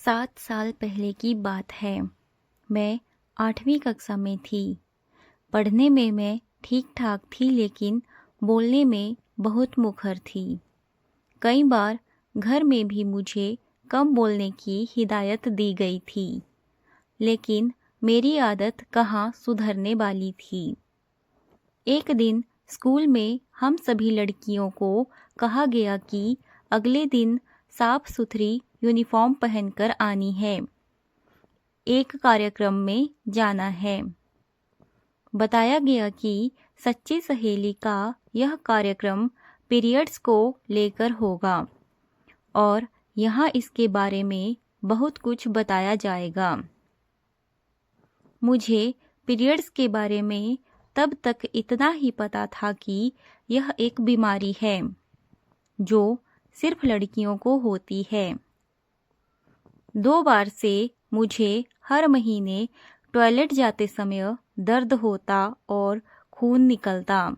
7 साल पहले की बात है। मैं 8वीं कक्षा में थी। पढ़ने में मैं ठीक ठाक थी, लेकिन बोलने में बहुत मुखर थी। कई बार घर में भी मुझे कम बोलने की हिदायत दी गई थी, लेकिन मेरी आदत कहाँ सुधरने वाली थी। एक दिन स्कूल में हम सभी लड़कियों को कहा गया कि अगले दिन साफ सुथरी यूनिफॉर्म पहनकर आनी है, एक कार्यक्रम में जाना है। बताया गया कि सच्ची सहेली का यह कार्यक्रम पीरियड्स को लेकर होगा और यहाँ इसके बारे में बहुत कुछ बताया जाएगा। मुझे पीरियड्स के बारे में तब तक इतना ही पता था कि यह एक बीमारी है जो सिर्फ लड़कियों को होती है। 2 बार से मुझे हर महीने टॉयलेट जाते समय दर्द होता और खून निकलता,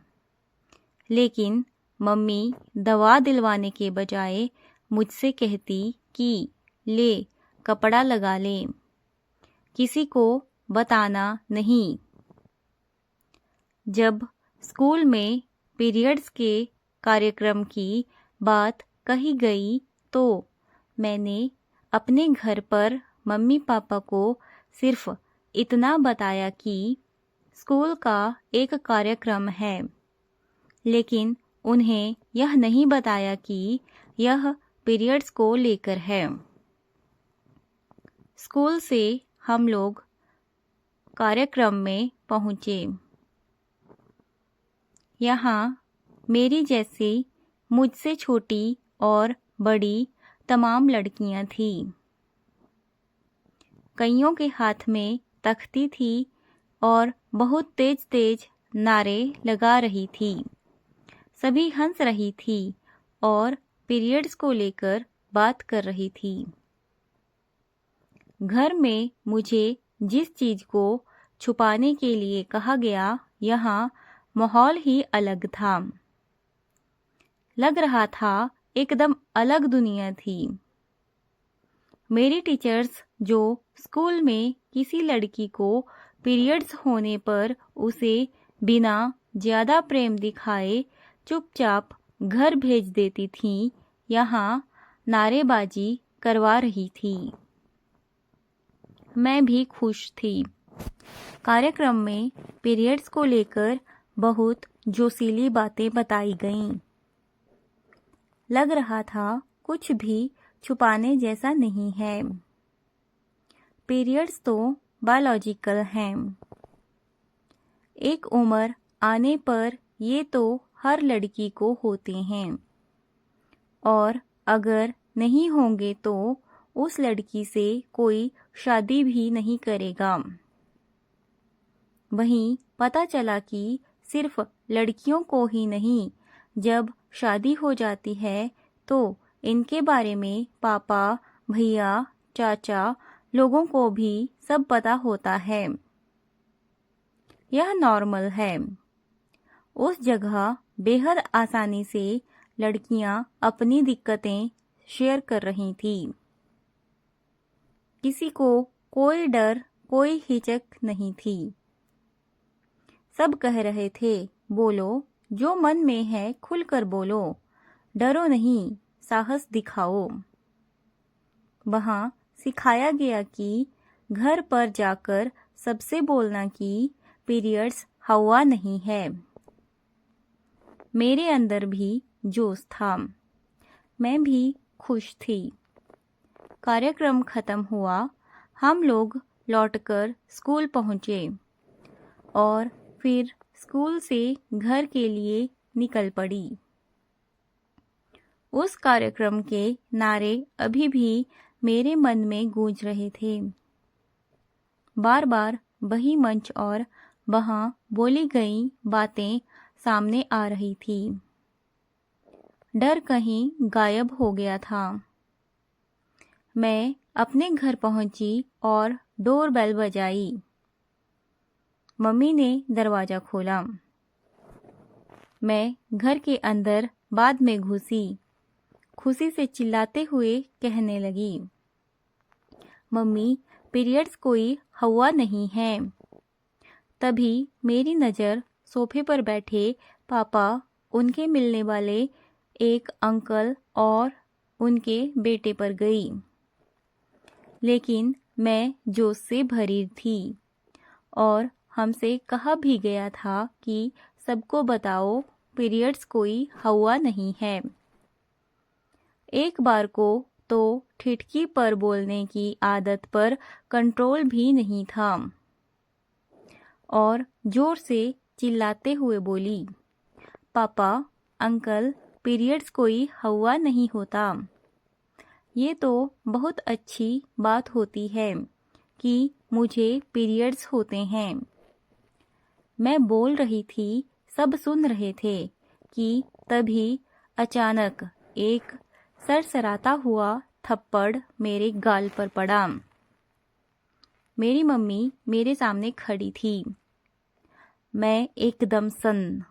लेकिन मम्मी दवा दिलवाने के बजाय मुझसे कहती कि ले कपड़ा लगा ले, किसी को बताना नहीं। जब स्कूल में पीरियड्स के कार्यक्रम की बात कही गई तो मैंने अपने घर पर मम्मी पापा को सिर्फ इतना बताया कि स्कूल का एक कार्यक्रम है, लेकिन उन्हें यह नहीं बताया कि यह पीरियड्स को लेकर है। स्कूल से हम लोग कार्यक्रम में पहुँचे। यहाँ मेरी जैसी मुझसे छोटी और बड़ी तमाम लड़कियाँ थीं। कईयों के हाथ में तख्ती थी और बहुत तेज तेज नारे लगा रही थी। सभी हंस रही थी और पीरियड्स को लेकर बात कर रही थी। घर में मुझे जिस चीज को छुपाने के लिए कहा गया, यहाँ माहौल ही अलग था। लग रहा था एकदम अलग दुनिया थी। मेरी टीचर्स जो स्कूल में किसी लड़की को पीरियड्स होने पर उसे बिना ज्यादा प्रेम दिखाए चुपचाप घर भेज देती थीं, यहाँ नारेबाजी करवा रही थी। मैं भी खुश थी। कार्यक्रम में पीरियड्स को लेकर बहुत जोशीली बातें बताई गईं। लग रहा था कुछ भी छुपाने जैसा नहीं है। पीरियड्स तो बायोलॉजिकल हैं। एक उम्र आने पर ये तो हर लड़की को होते हैं और अगर नहीं होंगे तो उस लड़की से कोई शादी भी नहीं करेगा। वहीं पता चला कि सिर्फ लड़कियों को ही नहीं, जब शादी हो जाती है तो इनके बारे में पापा, भैया, चाचा लोगों को भी सब पता होता है। यह नॉर्मल है। उस जगह बेहद आसानी से लड़कियां अपनी दिक्कतें शेयर कर रही थी। किसी को कोई डर, कोई हिचक नहीं थी। सब कह रहे थे, बोलो, जो मन में है खुलकर बोलो, डरो नहीं, साहस दिखाओ। वहाँ सिखाया गया कि घर पर जाकर सबसे बोलना कि पीरियड्स हवा नहीं है। मेरे अंदर भी जोश था। मैं भी खुश थी। कार्यक्रम खत्म हुआ। हम लोग लौटकर स्कूल पहुँचे और फिर स्कूल से घर के लिए निकल पड़ी। उस कार्यक्रम के नारे अभी भी मेरे मन में गूंज रहे थे। बार बार वही मंच और वहाँ बोली गई बातें सामने आ रही थी। डर कहीं गायब हो गया था। मैं अपने घर पहुंची और डोर बेल बजाई। मम्मी ने दरवाजा खोला। मैं घर के अंदर बाद में घुसी। खुशी से चिल्लाते हुए कहने लगी, मम्मी, पीरियड्स कोई हुआ नहीं है। तभी मेरी नज़र सोफे पर बैठे पापा, उनके मिलने वाले एक अंकल और उनके बेटे पर गई। लेकिन मैं जोश से भरी थी और हमसे कहा भी गया था कि सबको बताओ पीरियड्स कोई हुआ नहीं है। एक बार को तो ठिठकी पर बोलने की आदत पर कंट्रोल भी नहीं था और जोर से चिल्लाते हुए बोली, पापा, अंकल, पीरियड्स कोई हुआ नहीं होता। ये तो बहुत अच्छी बात होती है कि मुझे पीरियड्स होते हैं। मैं बोल रही थी, सब सुन रहे थे कि तभी अचानक एक सरसराता हुआ थप्पड़ मेरे गाल पर पड़ा। मेरी मम्मी मेरे सामने खड़ी थी। मैं एकदम सन्न।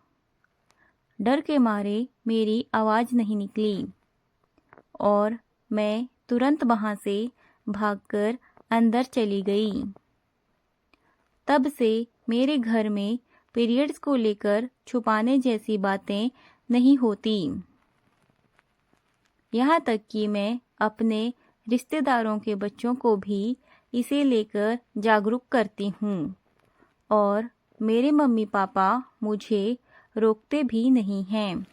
डर के मारे मेरी आवाज़ नहीं निकली और मैं तुरंत वहाँ से भागकर अंदर चली गई। तब से मेरे घर में पीरियड्स को लेकर छुपाने जैसी बातें नहीं होती। यहाँ तक कि मैं अपने रिश्तेदारों के बच्चों को भी इसे लेकर जागरूक करती हूँ और मेरे मम्मी पापा मुझे रोकते भी नहीं हैं।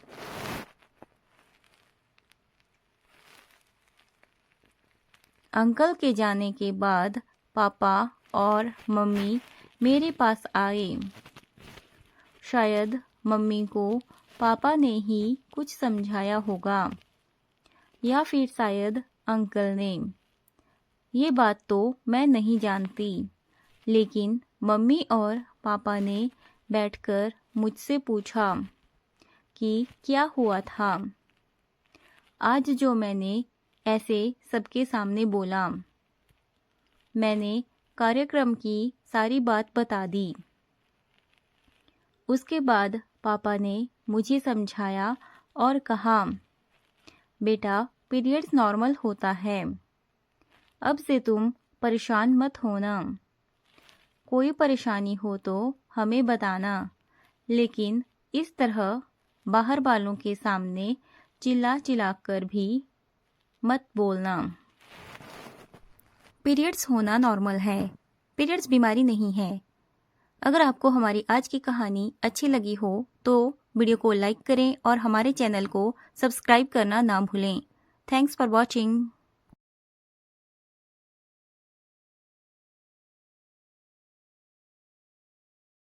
अंकल के जाने के बाद पापा और मम्मी मेरे पास आए। शायद मम्मी को पापा ने ही कुछ समझाया होगा या फिर शायद अंकल ने। ये बात तो मैं नहीं जानती, लेकिन मम्मी और पापा ने बैठकर मुझसे पूछा कि क्या हुआ था। आज जो मैंने ऐसे सबके सामने बोला, मैंने कार्यक्रम की सारी बात बता दी। उसके बाद पापा ने मुझे समझाया और कहा, बेटा, पीरियड्स नॉर्मल होता है। अब से तुम परेशान मत होना। कोई परेशानी हो तो हमें बताना, लेकिन इस तरह बाहर वालों के सामने चिल्ला चिल्ला कर भी मत बोलना। पीरियड्स होना नॉर्मल है। पीरियड्स बीमारी नहीं है। अगर आपको हमारी आज की कहानी अच्छी लगी हो तो वीडियो को लाइक करें और हमारे चैनल को सब्सक्राइब करना ना भूलें। Thanks for watching.